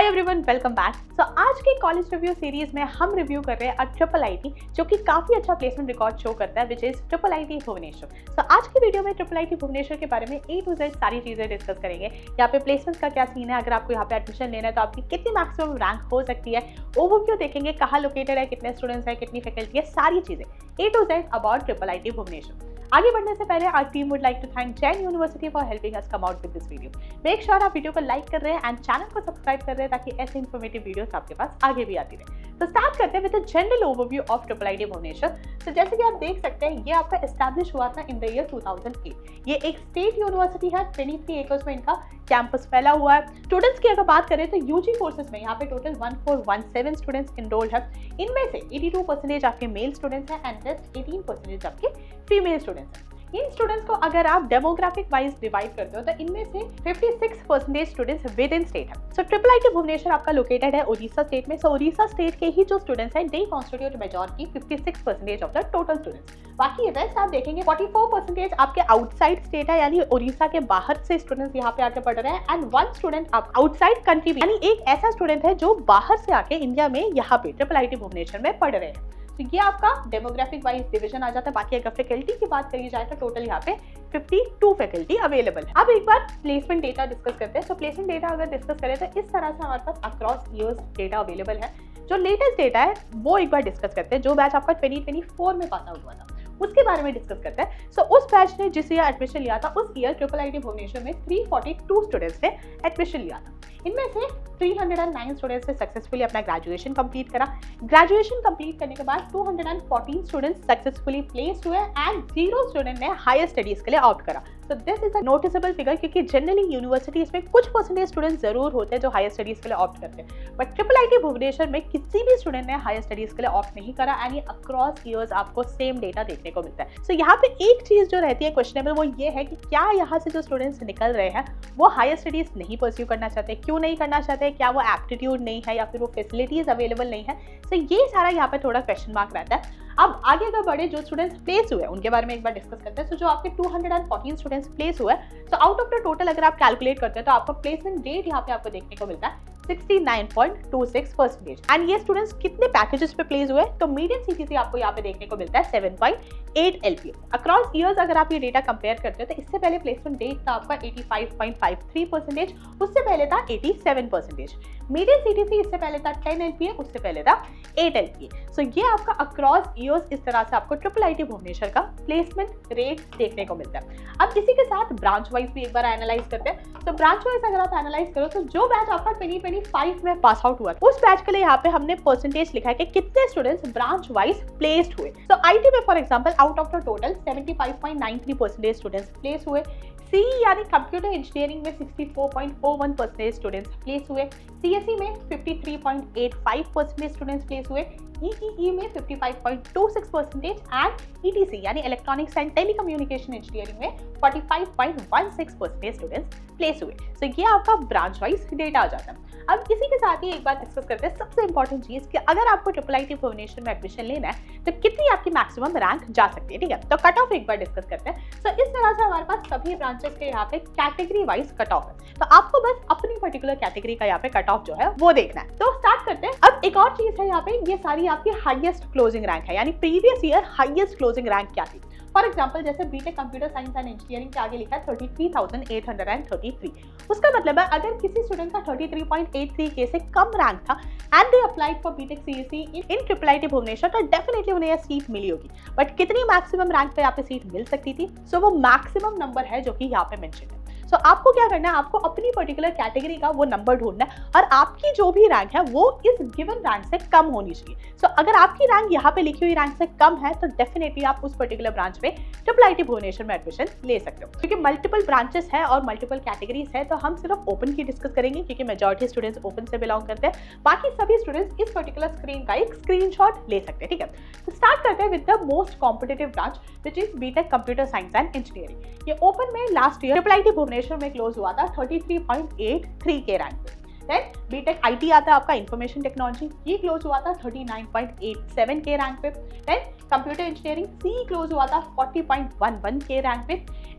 हाय everyone, welcome back. So आज के college review series में हम रिव्यू कर रहे हैं ट्रिपल आईटी, जो कि काफी अच्छा प्लेसमेंट रिकॉर्ड शो करता है, which is triple IT Bhubaneswar. So आज की वीडियो में ट्रिपल आईटी भुवनेश्वर के बारे में A to Z सारी चीजें डिस्कस करेंगे। यहाँ पे प्लेसमेंट का क्या सीन है, अगर आपको यहाँ पे एडमिशन लेना है तो आपकी कितनी मैक्सिमम रैंक हो सकती है, ओवरव्यू देखेंगे, कहाँ लोकेटेड है, कितने स्टूडेंट्स है, कितनी फैकल्टी है, सारी चीजें A to Z about triple IT Bhubaneswar. आगे बढ़ने से पहले our team would like to thank Jain university for helping us come out with this video. Make sure आप वीडियो को लाइक कर रहे हैं एंड चैनल को सब्सक्राइब कर रहे हैं ताकि ऐसे इन्फॉर्मेटिव वीडियोस आपके पास आगे भी आती रहे। तो स्टार्ट करते हैं with a general overview of triple IT Bhubaneswar. तो जैसे कि आप देख सकते हैं, ये आपका एस्टैब्लिश हुआ था इन द ईयर 2008। ये एक स्टेट यूनिवर्सिटी है, 23 एकर्स में इनका कैंपस फैला हुआ है। स्टूडेंट्स की अगर बात करें तो यूजी कोर्सेज में यहाँ पे टोटल 1417 स्टूडेंट्स इनरोल्ड है। इनमें से 82% आपके मेल स्टूडेंट्स हैं एंड रेस्ट 18% आपके फीमेल स्टूडेंट्स हैं। इन स्टूडेंट्स को अगर आप डेमोग्राफिक वाइज डिवाइड करते हो तो इनमें से 56% स्टूडेंट्स विद इन स्टेट है। सो ट्रिपल आईटी भुवनेश्वर आपका लोकेटेड है उड़ीसा स्टेट में। सो उड़ीसा स्टेट के ही जो स्टूडेंट्स हैं, they constitute majority 56% of the total students. बाकी रेस्ट आप देखेंगे 44% आपके आउटसाइड स्टेट है, यानी उड़ीसा के बाहर से स्टूडेंट्स यहाँ पे आके पढ़ रहे हैं, एंड 1 स्टूडेंट आउटसाइड कंट्री, यानी एक ऐसा स्टूडेंट है जो बाहर से आके इंडिया में यहाँ पे ट्रिपल आईटी भुवनेश्वर में पढ़ रहे हैं। तो ये आपका डेमोग्राफिक वाइज डिवीजन आ जाता है। बाकी अगर फैकल्टी की बात करी जाए तो टोटल यहाँ पे 52 फैकल्टी अवेलेबल है। अब एक बार प्लेसमेंट डेटा डिस्कस करते हैं। तो प्लेसमेंट डेटा अगर डिस्कस करें तो इस तरह से हमारे पास अक्रॉस ईयर्स डेटा अवेलेबल है। जो लेटेस्ट डेटा है वो एक बार डिस्कस करते हैं। जो बैच आपका 2024 में पास आउट हुआ था उसके बारे में डिस्कस करते हैं। सो उस बैच ने जिस ईयर एडमिशन लिया था, उस ईयर ट्रिपल आईटी भुवनेश्वर में 342 स्टूडेंट्स ने एडमिशन लिया था। इनमें से 309 स्टूडेंट्स ने सक्सेसफुली अपना ग्रेजुएशन कंप्लीट करा। ग्रेजुएशन कंप्लीट करने के बाद 214 स्टूडेंट्स सक्सेसफुली प्लेस्ड हुए एंड 0 स्टूडेंट ने हायर स्टडीज के लिए ऑप्ट करा। तो this is a noticeable figure, क्योंकि जनरली यूनिवर्सिटीज में कुछ परसेंटेज स्टूडेंट्स जरूर होते हैं जो हायर स्टडीज के लिए ऑप्ट करते हैं, बट ट्रिपल आईटी भुवनेश्वर में किसी भी स्टूडेंट ने हायर स्टडीज के लिए ऑप्ट नहीं करा एंड अक्रॉस ईयर्स आपको सेम डेटा देखने को मिलता है। सो यहाँ पे एक चीज जो रहती है क्वेश्चनेबल, वो ये है कि क्या यहाँ से जो स्टूडेंट्स निकल रहे हैं वो हायर स्टडीज नहीं परस्यू करना चाहते, क्यों नहीं करना चाहते, क्या वो एप्टीट्यूड नहीं है या फिर वो फैसिलिटीज अवेलेबल नहीं है। सो ये सारा यहाँ पे थोड़ा क्वेश्चन मार्क रहता है। अब आगे अगर बढ़े, जो स्टूडेंट्स प्लेस हुए उनके बारे में एक बार डिस्कस करते हैं। सो जो आपके 214 स्टूडेंट्स प्लेस हुए, तो आउट ऑफ द टोटल अगर आप कैलकुलेट करते हैं तो आपका प्लेसमेंट रेट यहाँ पे आपको देखने को मिलता है 69.26%। एंड ये स्टूडेंट्स कितने पैकेजेस पे प्लेस हुए, तो मीडियन सीटीसी आपको यहाँ पे देखने को मिलता है 7.8 LPA। अक्रॉस ईयर्स अगर आप ये डेटा कंपेयर करते हो तो इससे पहले प्लेसमेंट रेट था आपका 85.53%, उससे पहले था 87%। मीडियन सीटीसी इससे पहले था 10 LPA, उससे पहले था 8 LPA। सो ये आपका अक्रॉस ईयर्स इस तरह से आपको ट्रिपल आईटी भुवनेश्वर का प्लेसमेंट रेट देखने को मिलता है। अब इसी के साथ ब्रांच वाइज भी एक बार एनालाइज करते हैं। तो ब्रांच वाइज अगर आप एनालाइज करो तो जो बैच आपका 2025 में पास आउट हुआ, उस बैच के लिए यहाँ पे हमने परसेंटेज लिखा है कि कितने स्टूडेंट्स ब्रांच वाइज प्लेस्ड हुए। तो आईटी में for example out of the total 75.93% students place हुए। सी यानी कंप्यूटर इंजीनियरिंग में 64.41% स्टूडेंट्स प्लेस हुए। सीएसई में 53.85% स्टूडेंट्स प्लेस हुए। ईईई में 55.26% एंड ईटीसी यानी इलेक्ट्रॉनिक्स एंड टेलीकम्युनिकेशन इंजीनियरिंग में 45.16% स्टूडेंट्स प्लेस हुए। सो ये आपका ब्रांच वाइज डेटा आ जाता है। अब इसी के साथ ही एक बात डिस्कस करते हैं, सबसे इंपॉर्टेंट चीज कि अगर आपको ट्रिपल आईटी भुवनेश्वर में एडमिशन लेना है तो कितनी आपकी मैक्सिमम रैंक जा सकती है, ठीक है। तो कट ऑफ एक बार डिस्कस करते हैं। सो इस तरह से हमारे पास सभी ब्रांचेस के यहाँ पे कैटेगरी वाइज कट ऑफ है, तो आपको बस अपनी पर्टिकुलर कैटेगरी का यहाँ पे कट ऑफ जो है वो देखना है। तो स्टार्ट करते हैं। अब एक और चीज है यहाँ पे, ये सारी आपकी हाईएस्ट क्लोजिंग रैंक है, यानी previous year highest closing rank क्या थी। फॉर एग्जाम्पल जैसे BTech computer science and engineering के आगे लिखा है 33,833। उसका मतलब है अगर किसी स्टूडेंट का 33.83 के से कम रैंक था and they applied for BTech CEC in triple IT Bhubaneswar, तो डेफिनेटली उन्हें यह सीट मिली होगी। बट कितनी मैक्सिमम रैंक पे यहाँ पे सीट मिल सकती थी, सो वो मैक्सिमम नंबर है जो कि यहाँ पे मेंशन है। सो आपको क्या करना है, आपको अपनी पर्टिकुलर कैटेगरी का वो नंबर ढूंढना है और आपकी जो भी रैंक है वो इस गिवन रैंक से कम होनी चाहिए। सो अगर आपकी रैंक यहाँ पे लिखी हुई रैंक से कम है तो डेफिनेटली आप उस पर्टिकुलर ब्रांच में ट्रिपल आईटी भुवनेश्वर में एडमिशन ले सकते हो। क्योंकि मल्टीपल ब्रांचेस है और मल्टीपल कैटेगरीज है, तो हम सिर्फ ओपन की डिस्कस करेंगे क्योंकि मेजॉरिटी स्टूडेंट्स ओपन से बिलोंग करते हैं। बाकी सभी स्टूडेंट्स इस पर्टिकुलर स्क्रीन का एक स्क्रीनशॉट ले सकते हैं, ठीक है। तो स्टार्ट करते हैं with the most competitive branch which is BTech computer science and engineering. ये ओपन में last year triple IT Bhubaneswar में क्लोज हुआ था 33.83 के रैंक पे। देन बीटेक आईटी आता है आपका इंफॉर्मेशन टेक्नोलॉजी, ये क्लोज हुआ था 39.87 के रैंक पे। Then computer engineering C close हुआ था 40.11 के रैंक पे।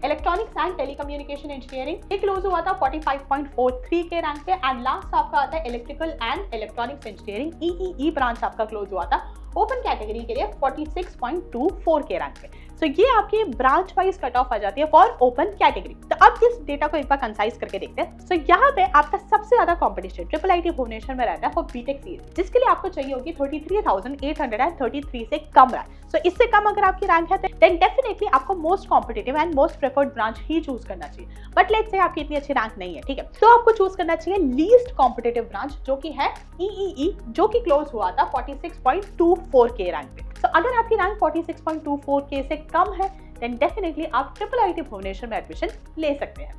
इलेक्ट्रॉनिक्स एंड टेलीकम्युनिकेशन इंजीनियरिंग ये क्लोज हुआ था 45.43 के रैंक पे। एंड लास्ट आपका आता है electrical and electronics engineering EEE branch आपका क्लोज हुआ था ओपन कैटेगरी के लिए 46.24 के रैंक पे। सो ये आपकी ब्रांच वाइज कट ऑफ आ जाती है फॉर ओपन कैटेगरी। तो अब इस डेटा को एक बार कंसाइज करके देखते हैं। सो यहाँ पे आपका सबसे ज्यादा कॉम्पिटिशन ट्रिपल आईटी भुवनेश्वर में रहता है फॉर बीटेक सीरीज, जिसके लिए आपको चाहिए होगी 33,833 से कम रैंक। सो इससे कम अगर आपकी रैंक है देन डेफिनेटली आपको most competitive and most preferred branch he choose करना चाहिए। बट लेट्स से आपकी इतनी अच्छी रैंक नहीं है, ठीक है, तो आपको चूज करना चाहिए लीस्ट कॉम्पिटिटिव ब्रांच जो कि है ईईई, जो कि क्लोज हुआ था 46.24 के रैंक पे। तो अगर आपकी रैंक 46.24 के से कम है देन डेफिनेटली आप ट्रिपल आईटी भुवनेश्वर में एडमिशन ले सकते हैं।